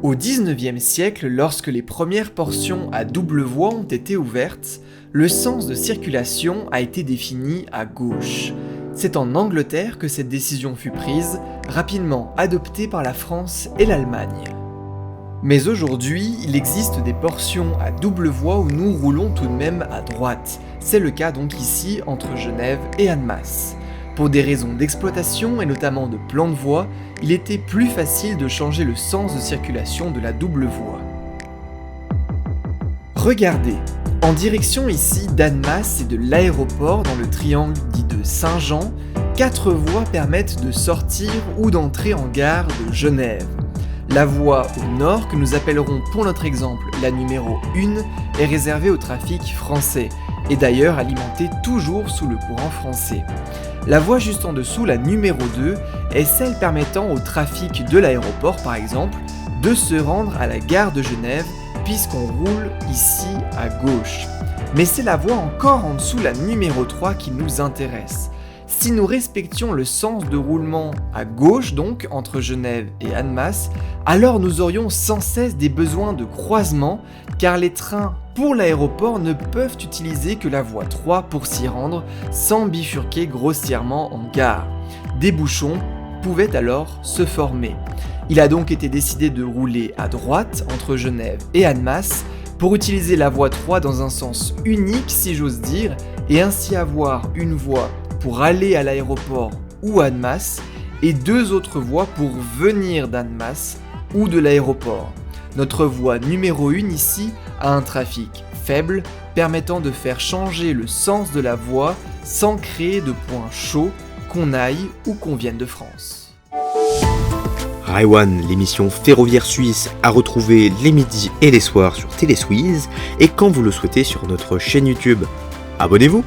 Au XIXe siècle, lorsque les premières portions à double voie ont été ouvertes, le sens de circulation a été défini à gauche. C'est en Angleterre que cette décision fut prise, rapidement adoptée par la France et l'Allemagne. Mais aujourd'hui, il existe des portions à double voie où nous roulons tout de même à droite. C'est le cas donc ici entre Genève et Annemasse. Pour des raisons d'exploitation et notamment de plan de voie, il était plus facile de changer le sens de circulation de la double voie. Regardez, en direction ici d'Annemasse et de l'aéroport dans le triangle dit de Saint-Jean, 4 voies permettent de sortir ou d'entrer en gare de Genève. La voie au nord, que nous appellerons pour notre exemple la numéro 1, est réservée au trafic français, et d'ailleurs alimentée toujours sous le courant français. La voie juste en dessous, la numéro 2, est celle permettant au trafic de l'aéroport par exemple, de se rendre à la gare de Genève, puisqu'on roule ici à gauche. Mais c'est la voie encore en dessous, la numéro 3, qui nous intéresse. Si nous respections le sens de roulement à gauche donc, entre Genève et Annemasse, alors nous aurions sans cesse des besoins de croisement, car les trains pour l'aéroport ne peuvent utiliser que la voie 3 pour s'y rendre, sans bifurquer grossièrement en gare. Des bouchons pouvaient alors se former. Il a donc été décidé de rouler à droite entre Genève et Annemasse, pour utiliser la voie 3 dans un sens unique si j'ose dire, et ainsi avoir une voie pour aller à l'aéroport ou à Annemasse, et 2 autres voies pour venir d'Annemasse ou de l'aéroport. Notre voie numéro 1 ici a un trafic faible, permettant de faire changer le sens de la voie sans créer de points chauds, qu'on aille ou qu'on vienne de France. Rail One, l'émission ferroviaire suisse, à retrouver les midis et les soirs sur Télé Suisse, et quand vous le souhaitez sur notre chaîne YouTube. Abonnez-vous!